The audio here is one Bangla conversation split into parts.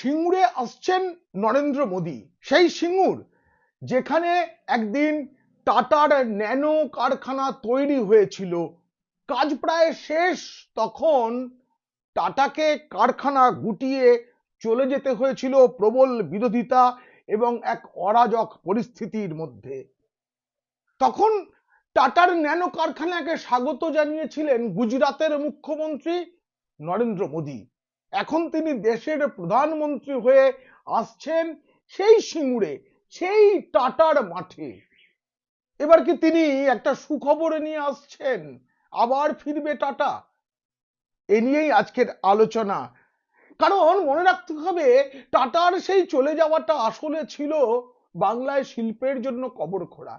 সিঙ্গুরে আসছেন নরেন্দ্র মোদী, সেই সিঙ্গুর যেখানে একদিন টাটার ন্যানো কারখানা তৈরি হয়েছিল, কাজ প্রায় শেষ, তখন টাটাকে কারখানা গুটিয়ে চলে যেতে হয়েছিল প্রবল বিরোধিতা এবং এক অরাজক পরিস্থিতির মধ্যে। তখন টাটার ন্যানো কারখানাকে স্বাগত জানিয়েছিলেন গুজরাটের মুখ্যমন্ত্রী নরেন্দ্র মোদী। এখন তিনি দেশের প্রধানমন্ত্রী হয়ে আসছেন সেই সিঙ্গুরে, সেই টাটার মাঠে। এবার কি তিনি একটা সুখবর নিয়ে আসছেন, আবার ফিরবে টাটা? এ নিয়েই আজকের আলোচনা। কারণ মনে রাখতে হবে, টাটার সেই চলে যাওয়াটা আসলে ছিল বাংলায় শিল্পের জন্য কবর খোঁড়া।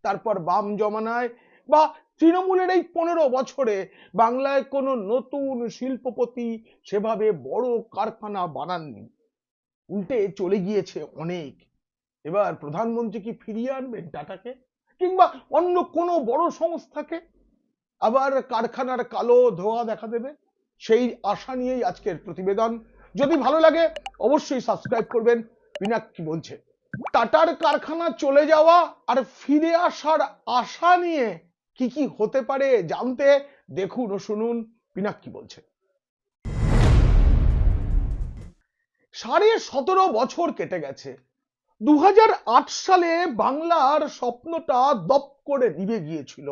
তারপর বাম জমানায় বা তৃণমূলের এই 15 বছরে বাংলায় কোনো নতুন শিল্পপতি সেভাবে বড় কারখানা বানাননি, উল্টে চলে গিয়েছে অনেক। এবার প্রধানমন্ত্রী কি ফিরিয়ে আনবেন টাটাকে, কিংবা অন্য কোনো বড় সংস্থাকে? আবার কারখানার কালো ধোঁয়া দেখা দেবে? সেই আশা নিয়েই আজকের প্রতিবেদন। যদি ভালো লাগে অবশ্যই সাবস্ক্রাইব করবেন। পিনাক্কি বলছে, টাটার কারখানা চলে যাওয়া আর ফিরে আসার আশা নিয়ে কি কি হতে পারে জানতে দেখুন ও শুনুন পিনাক্কি বলছে। 17.5 বছর কেটে গেছে। 2008 সালে বাংলার স্বপ্নটা দপ করে নিভে গিয়েছিল।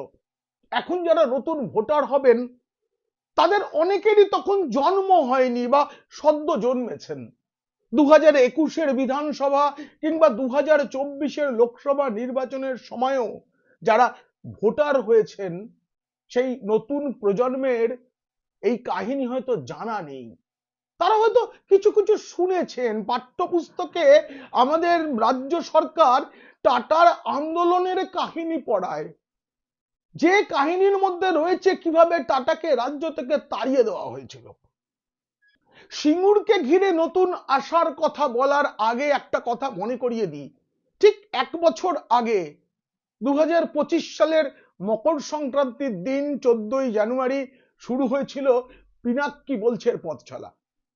এখন যারা নতুন ভোটার হবেন তাদের অনেকেরই তখন জন্ম হয়নি বা সদ্য জন্মেছেন। 2021-এর বিধানসভা কিংবা 2024-এর লোকসভা নির্বাচনের সময়ও যারা ভোটার হয়েছেন, সেই নতুন প্রজন্মের এই কাহিনী হয়তো জানা নেই। তারা হয়তো কিছু কিছু শুনেছেন, পাঠ্যপুস্তকে আমাদের রাজ্য সরকার টাটার আন্দোলনের কাহিনী পড়ায়, যে কাহিনীর মধ্যে রয়েছে কিভাবে টাটাকে রাজ্য থেকে তাড়িয়ে দেওয়া হয়েছিল। সিঙ্গুরকে ঘিরে নতুন আশার কথা বলার আগে একটা কথা মনে করিয়ে দিই। ঠিক 1 বছর আগে 2025 সালের মকর সংক্রান্তির দিন 14ই জানুয়ারি শুরু হয়েছিল পিনাক্কি বলছের পথ চলা।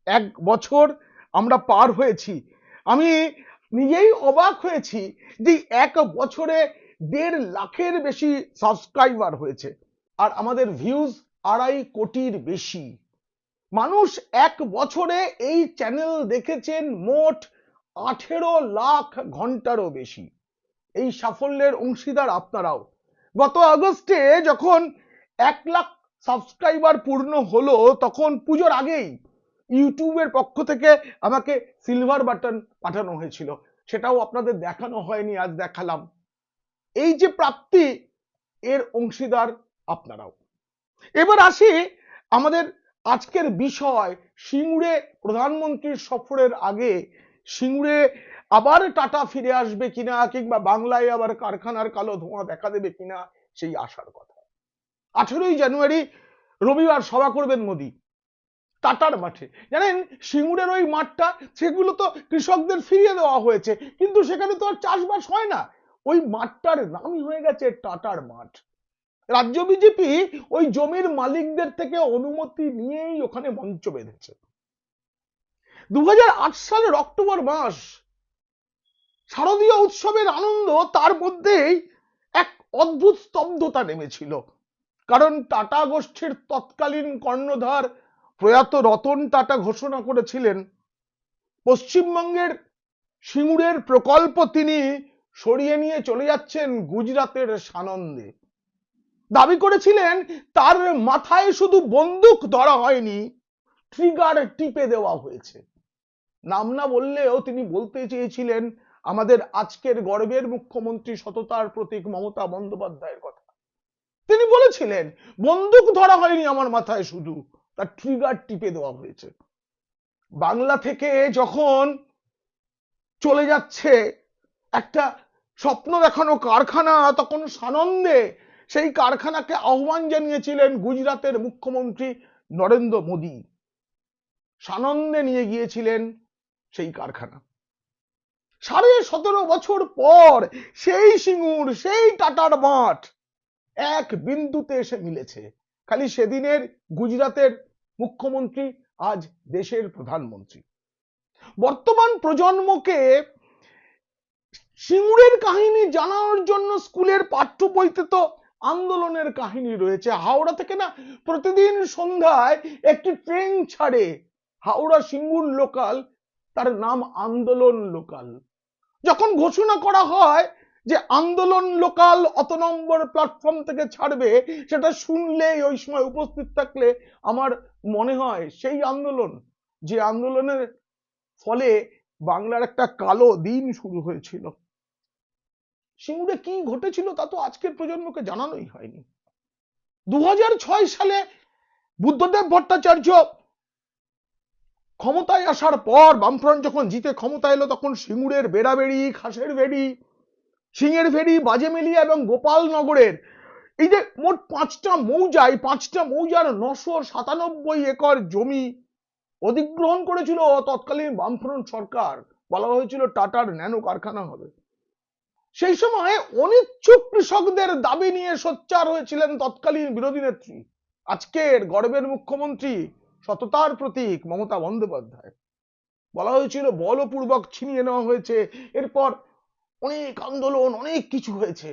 1 বছর আমরা পার হয়েছি। আমি নিজেই অবাক হয়েছি যে 1 বছরে 1.5 লাখের বেশি সাবস্ক্রাইবার হয়েছে, আর আমাদের ভিউজ 2.5 কোটির বেশি। মানুষ 1 বছরে এই চ্যানেল দেখেছেন মোট 18 লাখ ঘন্টারও বেশি। এই সাফল্যের অংশীদার আপনারাও। গত আগস্টে যখন 1 লাখ সাবস্ক্রাইবার পূর্ণ হলো, তখন পুজোর আগেই ইউটিউবের পক্ষ থেকে আমাকে সিলভার বাটন পাঠানো হয়েছিল, সেটাও আপনাদের দেখানো হয়নি, আজ দেখালাম। এই যে প্রাপ্তি, এর অংশীদার আপনারাও। এবার আসি আমাদের আজকের বিষয়, সিঙ্গুরে প্রধানমন্ত্রীর সফরের আগে সিঙ্গুরে আবার টাটা ফিরে আসবে কিনা, কিংবা বাংলায় আবার কারখানার কালো ধোঁয়া দেখা দেবে কিনা, সেই আশার কথা। 18ই জানুয়ারি রবিবার সভা করবেন মোদী টাটার মাঠে। জানেন, সিঙ্গুরের ওই মাঠটা, সেগুলো তো কৃষকদের ফিরিয়ে দেওয়া হয়েছে, কিন্তু সেখানে তো আর চাষবাস হয় না। ওই মাঠটার নামই হয়ে গেছে টাটার মাঠ। রাজ্য বিজেপি ওই জমির মালিকদের থেকে অনুমতি নিয়েই ওখানে মঞ্চ বেঁধেছে। 2008 সালের অক্টোবর মাস, শারদীয় উৎসবের আনন্দ, তার মধ্যেই এক অদ্ভুত স্তব্ধতা নেমেছিল। কারণ টাটা গোষ্ঠীর তৎকালীন কর্ণধার প্রয়াত রতন টাটা ঘোষণা করেছিলেন পশ্চিমবঙ্গের সিঙ্গুরের প্রকল্প তিনি সরিয়ে নিয়ে চলে যাচ্ছেন গুজরাটের সানন্দে। দাবি করেছিলেন তার মাথায় শুধু বন্দুক ধরা হয়নি, ট্রিগার টিপে দেওয়া হয়েছে। নাম না বললেও তিনি বলতে চেয়েছিলেন আমাদের আজকের গর্বের মুখ্যমন্ত্রী, সততার প্রতীক মমতা বন্দ্যোপাধ্যায়ের কথা। তিনি বলেছিলেন বন্দুক ধরা হয়নি আমার মাথায়, শুধু তার ট্রিগার টিপে দেওয়া হয়েছে। বাংলা থেকে যখন চলে যাচ্ছে একটা স্বপ্ন দেখানো কারখানা, তখন সানন্দে সেই কারখানাকে আহ্বান জানিয়েছিলেন গুজরাটের মুখ্যমন্ত্রী নরেন্দ্র মোদী। সানন্দে নিয়ে গিয়েছিলেন সেই কারখানা। 17.5 বছর পর সেই সিঙ্গুর, সেই টাটার মাঠ এক বিন্দুতে এসে মিলেছে। খালি সেদিনের গুজরাটের মুখ্যমন্ত্রী আজ দেশের প্রধানমন্ত্রী। বর্তমান প্রজন্মকে সিঙ্গুরের কাহিনী জানানোর জন্য স্কুলের পাঠ্য বইতে তো আন্দোলনের কাহিনী রয়েছে। হাওড়া থেকে না প্রতিদিন সন্ধ্যায় একটি ট্রেন ছাড়ে, হাওড়া সিঙ্গুর লোকাল, তার নাম আন্দোলন লোকাল। যখন ঘোষণা করা হয় যে আন্দোলন লোকাল অত নম্বর প্ল্যাটফর্ম থেকে ছাড়বে, সেটা শুনলেই ওই সময় উপস্থিত থাকলে আমার মনে হয় সেই আন্দোলন, যে আন্দোলনের ফলে বাংলার একটা কালো দিন শুরু হয়েছিল। সিঙ্গুরে কি ঘটেছিল তা তো আজকের প্রজন্মকে জানানোই হয়নি। 2006 সালে বুদ্ধদেব ভট্টাচার্য ক্ষমতায় আসার পর, বামফ্রন্ট যখন জিতে ক্ষমতা এলো, তখন সিঙ্গুরের বেড়াবেড়ি, খাসের ভেড়ি, সিংহের ভেড়ি, বাজেমেলিয়া এবং গোপালনগরের এই যে মোট 5টা মৌজায় 5টা মৌজার 997 একর জমি অধিগ্রহণ করেছিল তৎকালীন বামফ্রন্ট সরকার। বলা হয়েছিল টাটার ন্যানো কারখানা হবে। সেই সময় অনিচ্ছুক কৃষকদের দাবি নিয়ে সোচ্চার হয়েছিলেন তৎকালীন বিরোধী নেত্রী, আজকের গর্বের মুখ্যমন্ত্রী, সততার প্রতীক মমতা বন্দ্যোপাধ্যায়। বলা হয়েছিল বলপূর্বক ছিনিয়ে নেওয়া হয়েছে। এরপর অনেক আন্দোলন, অনেক কিছু হয়েছে,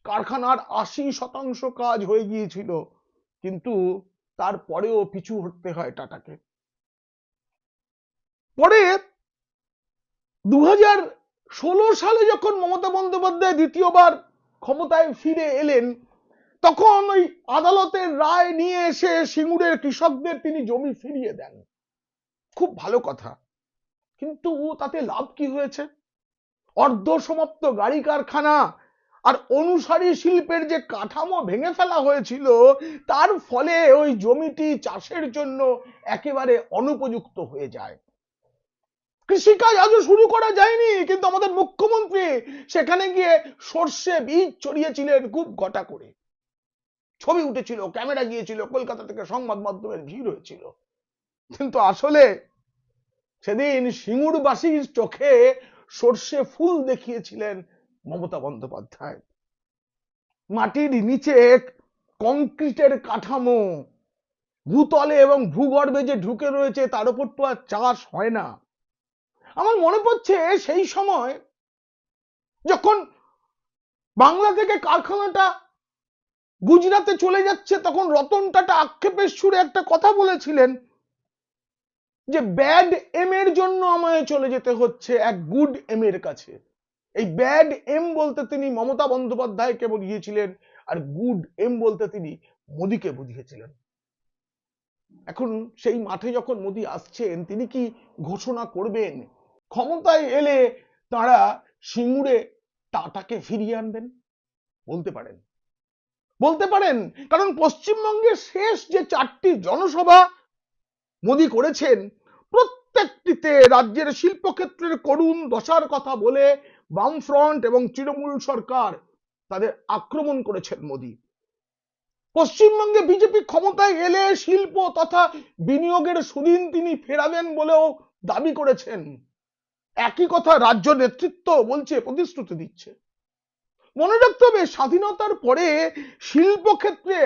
কারখানার 80% কাজ হয়ে গিয়েছিল, কিন্তু তারপরেও পিছু হটতে হয় টাটাকে। পরে 2016 সালে যখন মমতা বন্দ্যোপাধ্যায় দ্বিতীয়বার ক্ষমতায় ফিরে এলেন, তখন ওই আদালতের রায় নিয়ে এসে সিঙ্গুরের কৃষকদের তিনি জমি ফিরিয়ে দেন। খুব ভালো কথা, কিন্তু তাতে লাভ কি হয়েছে? অর্ধ সমাপ্ত গাড়ি কারখানা আর অনুসারী শিল্পের যে কাঠামো ভেঙে ফেলা হয়েছিল, তার ফলে ওই জমিটি চাষের জন্য একেবারে অনুপযুক্ত হয়ে যায়। কৃষিকাজ আজও শুরু করা যায়নি, কিন্তু আমাদের মুখ্যমন্ত্রী সেখানে গিয়ে সর্ষে বীজ ছড়িয়েছিলেন খুব ঘটা করে। ছবি উঠেছিল, ক্যামেরা গিয়েছিল, কলকাতা থেকে সংবাদ মাধ্যমের ভিড় হয়েছিল। কিন্তু আসলে সেদিন সিঙ্গুরবাসীর চোখে সর্ষে ফুল দেখিয়েছিলেন মমতা বন্দ্যোপাধ্যায়। মাটির নিচে কংক্রিটের কাঠামো, ভূতলে এবং ভূগর্ভে যে ঢুকে রয়েছে, তার উপর তো আর চাষ হয় না। আমার মনে পড়ছে সেই সময় যখন বাংলা থেকে কারখানাটা গুজরাটে চলে যাচ্ছে, তখন রতন টাটা আক্ষেপের সুরে একটা কথা বলেছিলেন যে ব্যাড এম এর জন্য আমায় চলে যেতে হচ্ছে এক গুড এম এর কাছে। এই ব্যাড এম বলতে তিনি মমতা বন্দ্যোপাধ্যায়কে বুঝিয়েছিলেন, আর গুড এম বলতে তিনি মোদীকে বুঝিয়েছিলেন। এখন সেই মাঠে যখন মোদী আসছেন, তিনি কি ঘোষণা করবেন ক্ষমতায় এলে তারা সিঙ্গুরে টাটাকে ফিরিয়ে আনবেন? বলতে পারেন, বলতে পারেন, কারণ পশ্চিমবঙ্গের শেষ যে 4টি জনসভা মোদী করেছেন, প্রত্যেকটিতে রাজ্যের শিল্পক্ষেত্রের করুণ দশার কথা বলে বামফ্রন্ট এবং তৃণমূল সরকার তাদের আক্রমণ করেছেন মোদী। পশ্চিমবঙ্গে বিজেপি ক্ষমতায় এলে শিল্প তথা বিনিয়োগের সুদিন তিনি ফেরাবেন বলেও দাবি করেছেন। একই কথা রাজ্য নেতৃত্ব বলছে, প্রতিশ্রুতি দিচ্ছে। মনে রাখতে হবে, স্বাধীনতার পরে শিল্পক্ষেত্রে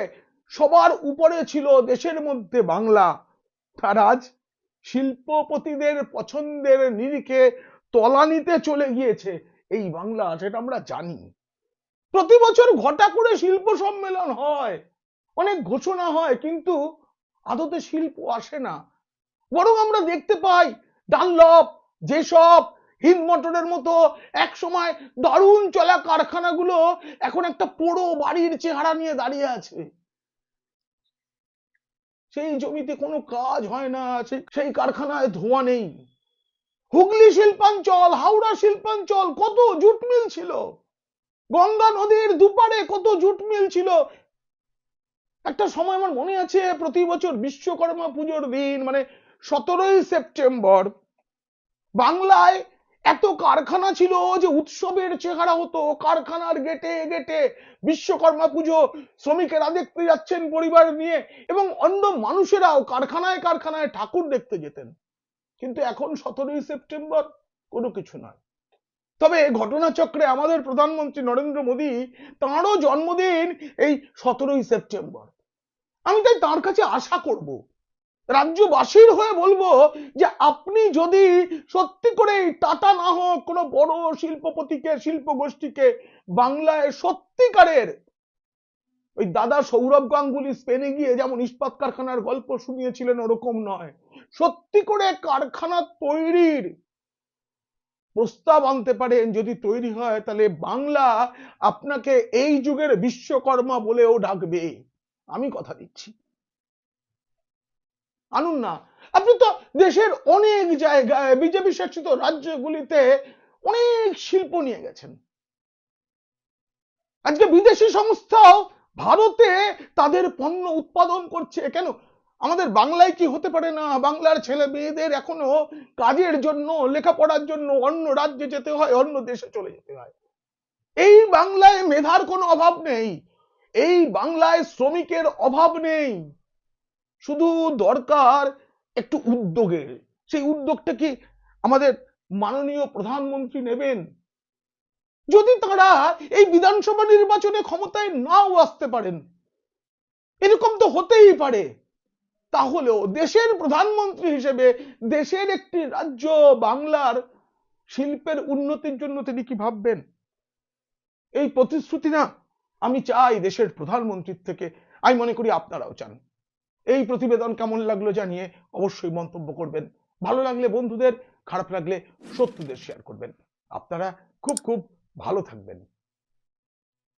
সবার উপরে ছিল দেশের মধ্যে বাংলা, আর আজ শিল্পপতিদের পছন্দের নিরিখে তলানিতে চলে গিয়েছে এই বাংলা, সেটা আমরা জানি। প্রতি বছর ঘটা করে শিল্প সম্মেলন হয়, অনেক ঘোষণা হয়, কিন্তু আদতে শিল্প আসে না। বরং আমরা দেখতে পাই ডানলপ, যেসব, হিন্দ মোটরের মতো এক সময় দারুণ চলা কারখানাগুলো এখন একটা পোড়ো বাড়ির চেহারা নিয়ে দাঁড়িয়ে আছে। সেই জমিতে কোনো কাজ হয় না, সেই কারখানায় ধোঁয়া নেই। হুগলি শিল্পাঞ্চল, হাওড়া শিল্পাঞ্চল, কত জুট মিল ছিল, গঙ্গা নদীর দুপারে কত জুট মিল ছিল। একটা সময় আমার মনে আছে, প্রতি বছর বিশ্বকর্মা পুজোর দিন, মানে 17ই সেপ্টেম্বর, বাংলায় এত কারখানা ছিল যে উৎসবের চেহারা হতো। কারখানার গেটে গেটে বিশ্বকর্মা পুজো, শ্রমিকেরা দেখতে যাচ্ছেন পরিবার নিয়ে, এবং অন্য মানুষেরাও কারখানায় কারখানায় ঠাকুর দেখতে যেতেন। কিন্তু এখন 17ই সেপ্টেম্বর কোনো কিছু নয়। তবে ঘটনাচক্রে আমাদের প্রধানমন্ত্রী নরেন্দ্র মোদী, তাঁরও জন্মদিন এই 17ই সেপ্টেম্বর। আমি তাই তার কাছে আশা করব, রাজ্যবাসীর হয়ে বলবো যে আপনি যদি সত্যি করে টাটা না হোক কোনো বড় শিল্পপতিকে শিল্প গোষ্ঠীকে বাংলায় সত্যিকারের ওই দাদা সৌরভ গাঙ্গুলি স্পেনে গিয়ে যেমন ইস্পাত কারখানার গল্প শুনিয়েছিলেন ওরকম নয়, সত্যি করে কারখানা তৈরির প্রস্তাব আনতে পারেন, যদি তৈরি হয় তাহলে বাংলা আপনাকে এই যুগের বিশ্বকর্মা বলেও ডাকবে, আমি কথা দিচ্ছি। আনুন না, আপনি তো দেশের অনেক জায়গায় বিজেপি শাসিত রাজ্যগুলিতে অনেক শিল্প নিয়ে গেছেন। আজকে বিদেশি সংস্থাও ভারতে তাদের পণ্য উৎপাদন করছে। কেন আমাদের বাংলায় কি হতে পারে না? বাংলার ছেলে মেয়েদের এখনো কাজের জন্য লেখাপড়ার জন্য অন্য রাজ্যে যেতে হয়, অন্য দেশে চলে যেতে হয়। এই বাংলায় মেধার কোনো অভাব নেই, এই বাংলায় শ্রমিকের অভাব নেই, শুধু দরকার একটু উদ্যোগের। সেই উদ্যোগটা কি আমাদের মাননীয় প্রধানমন্ত্রী নেবেন? যদি তারা এই বিধানসভা নির্বাচনে ক্ষমতায় নাও আসতে পারেন, এরকম তো হতেই পারে, তাহলেও দেশের প্রধানমন্ত্রী হিসেবে দেশের একটি রাজ্য বাংলার শিল্পের উন্নতির জন্য তিনি কি ভাববেন? এই প্রতিশ্রুতি না আমি চাই দেশের প্রধানমন্ত্রীর থেকে, আমি মনে করি আপনারাও চান। এই প্রতিবেদন কেমন লাগলো জানিয়ে অবশ্যই মন্তব্য করবেন, ভালো লাগলে বন্ধুদের, খারাপ লাগলে শত্রুদের শেয়ার করবেন। আপনারা খুব খুব ভালো থাকবেন।